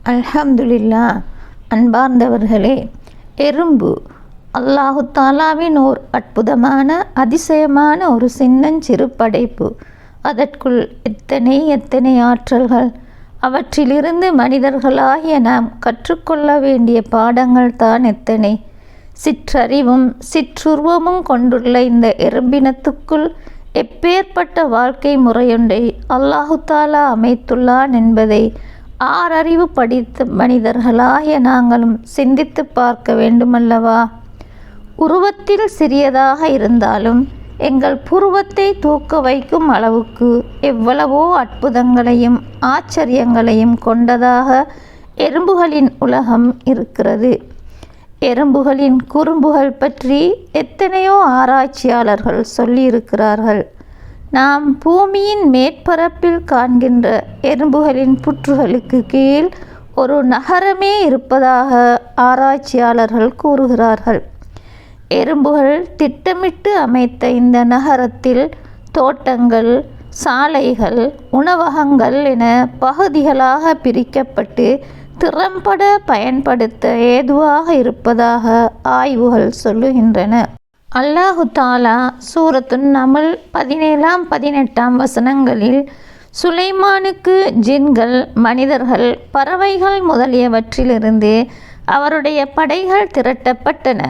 அல்ஹம்துலில்லா. அன்பார்ந்தவர்களே, எறும்பு அல்லாஹு தாலாவின் ஓர் அற்புதமான அதிசயமான ஒரு சின்னஞ்சிறு படைப்பு. அதற்குள் எத்தனை ஆற்றல்கள்! அவற்றிலிருந்து மனிதர்களாகிய நாம் கற்றுக்கொள்ள வேண்டிய பாடங்கள் தான் எத்தனை! சிற்றறிவும் சிற்றுருவமும் கொண்டுள்ள இந்த எறும்பினத்துக்குள் எப்பேற்பட்ட வாழ்க்கை முறையொன்றை அல்லாஹு தாலா அமைத்துள்ளான் என்பதை ஆறறிவு படித்த மனிதர்களாகிய நாங்களும் சிந்தித்து பார்க்க வேண்டுமல்லவா? உருவத்தில் சிறியதாக இருந்தாலும் எங்கள் புருவத்தை தூக்க வைக்கும் அளவுக்கு எவ்வளவோ அற்புதங்களையும் ஆச்சரியங்களையும் கொண்டதாக எறும்புகளின் உலகம் இருக்கிறது. எறும்புகளின் குறும்புகள் பற்றி எத்தனையோ ஆராய்ச்சியாளர்கள் சொல்லியிருக்கிறார்கள். நாம் பூமியின் மேற்பரப்பில் காண்கின்ற எறும்புகளின் புற்றுகளுக்கு கீழ் ஒரு நகரமே இருப்பதாக ஆராய்ச்சியாளர்கள் கூறுகிறார்கள். எறும்புகள் திட்டமிட்டு அமைத்த இந்த நகரத்தில் தோட்டங்கள், சாலைகள், உணவகங்கள் என பகுதிகளாக பிரிக்கப்பட்டு திறம்பட பயன்படுத்த ஏதுவாக இருப்பதாக ஆய்வுகள் சொல்லுகின்றன. அல்லாஹு தாலா சூரத்துன் நமல் 17-18 வசனங்களில் சுலைமானுக்கு ஜின்கள், மனிதர்கள், பறவைகள் முதலியவற்றிலிருந்து அவருடைய படைகள் திரட்டப்பட்டன.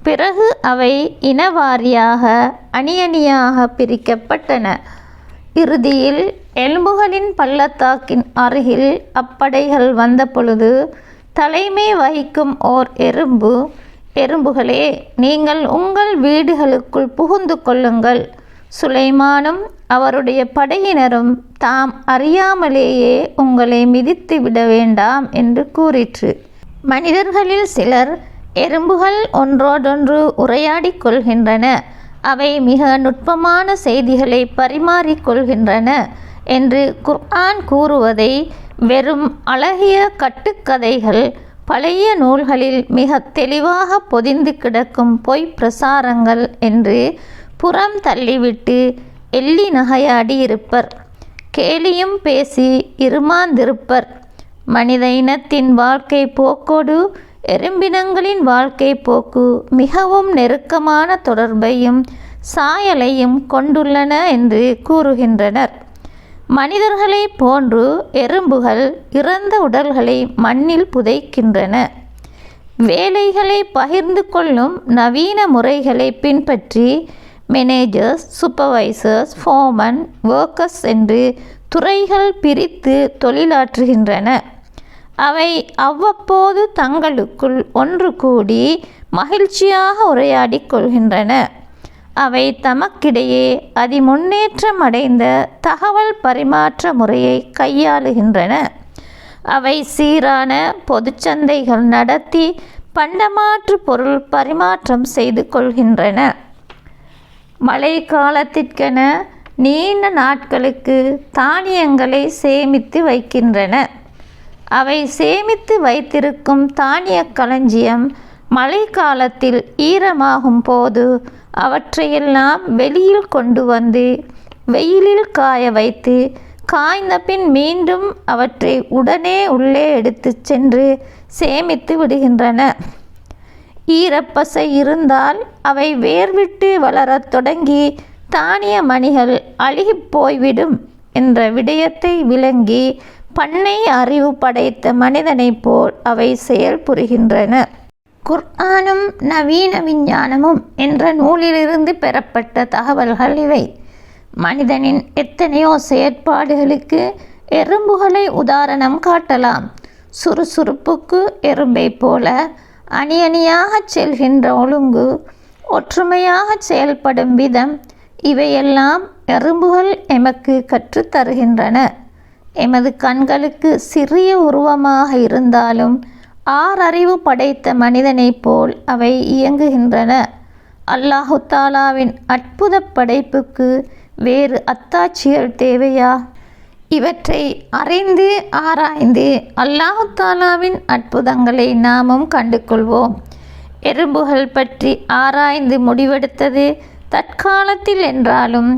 பிறகு அவை இனவாரியாக அணியணியாக பிரிக்கப்பட்டன. இறுதியில் எலும்புகளின் பள்ளத்தாக்கின் அருகில் அப்படைகள் வந்த பொழுது தலைமை வகிக்கும் ஓர் எறும்பு, எறும்புகளே, நீங்கள் உங்கள் வீடுகளுக்குள் புகுந்து கொள்ளுங்கள், சுலைமானும் அவருடைய படையினரும் தாம் அறியாமலேயே உங்களை மிதித்து விட வேண்டாம் என்று கூறிற்று. மனிதர்களில் சிலர் எறும்புகள் ஒன்றோடொன்று உரையாடி கொள்கின்றன, அவை மிக நுட்பமான செய்திகளை பரிமாறிக்கொள்கின்றன என்று குர்ஆன் கூறுவதை வெறும் அழகிய கட்டுக்கதைகள், பழைய நூல்களில் மிக தெளிவாக பொதிந்து கிடக்கும் பொய் பிரசாரங்கள் என்று புறம் தள்ளிவிட்டு எள்ளி நகையாடி இருப்பர். கேலியும் பேசி இருமாந்திருப்பர். மனித இனத்தின் வாழ்க்கை போக்கோடு எறும்பினங்களின் வாழ்க்கை போக்கு மிகவும் நெருக்கமான தொடர்பையும் சாயலையும் கொண்டுள்ளன என்று கூறுகின்றனர். மனிதர்களை போன்று எறும்புகள் இறந்த உடல்களை மண்ணில் புதைக்கின்றன. வேலைகளை பகிர்ந்து கொள்ளும் நவீன முறைகளை பின்பற்றி மேனேஜர்ஸ், சூப்பர்வைசர்ஸ், ஃபோமன், ஒர்க்கர்ஸ் என்று துறைகள் பிரித்து தொழிலாற்றுகின்றன. அவை அவ்வப்போது தங்களுக்குள் ஒன்று கூடி மகிழ்ச்சியாக உரையாடி கொள்கின்றன. அவை தமக்கிடையே அதிமுன்னேற்றம் அடைந்த தகவல் பரிமாற்ற முறையை கையாளுகின்றன. அவை சீரான பொதுச்சந்தைகள் நடத்தி பண்டமாற்று பொருள் பரிமாற்றம் செய்து கொள்கின்றன. மழை காலத்திற்கென நீண்ட நாட்களுக்கு தானியங்களை சேமித்து வைக்கின்றன. அவை சேமித்து வைத்திருக்கும் தானிய களஞ்சியம் மழை காலத்தில் ஈரமாகும் போது அவற்றையெல்லாம் வெளியில் கொண்டு வந்து வெயிலில் காய வைத்து காய்ந்த பின் மீண்டும் அவற்றை உடனே உள்ளே எடுத்து சென்று சேமித்து விடுகின்றன. ஈரப்பசை இருந்தால் அவை வேர்விட்டு வளரத் தொடங்கி தானிய மணிகள் அழுகி போய்விடும் என்ற விடயத்தை விளங்கி பண்ணை அறிவு படைத்த மனிதனைப் போல் அவை செயல்புரிகின்றன. குர்ஆனும் நவீன விஞ்ஞானமும் என்ற நூலிலிருந்து பெறப்பட்ட தகவல்கள் இவை. மனிதனின் எத்தனையோ செயற்பாடுகளுக்கு எறும்புகளை உதாரணம் காட்டலாம். சுறுசுறுப்புக்கு எறும்பை போல, அணியணியாக செல்கின்ற ஒழுங்கு, ஒற்றுமையாக செயல்படும் விதம், இவையெல்லாம் எறும்புகள் எமக்கு கற்றுத்தருகின்றன. எமது கண்களுக்கு சிறிய உருவமாக இருந்தாலும் ஆறறிவு படைத்த மனிதனைப் போல் அவை இயங்குகின்றன. அல்லாஹு தாலாவின் அற்புத படைப்புக்கு வேறு அத்தாட்சிகள் தேவையா? இவற்றை அறிந்து ஆராய்ந்து அல்லாஹு தாலாவின் அற்புதங்களை நாமும் கண்டு கொள்வோம். எறும்புகள் பற்றி ஆராய்ந்து முடிவெடுத்தது தற்காலத்தில் என்றாலும்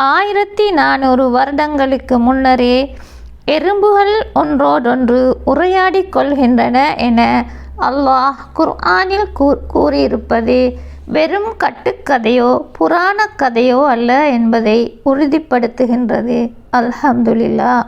1400 வருடங்களுக்கு முன்னரே எறும்புகள் ஒன்றோடொன்று உரையாடிக் கொள்கின்றன என அல்லாஹ் குர்ஆனில் கூறியிருப்பது வெறும் கட்டுக்கதையோ புராணக் கதையோ அல்ல என்பதை உறுதிப்படுத்துகின்றது. அல்ஹம்துலில்லாஹ்.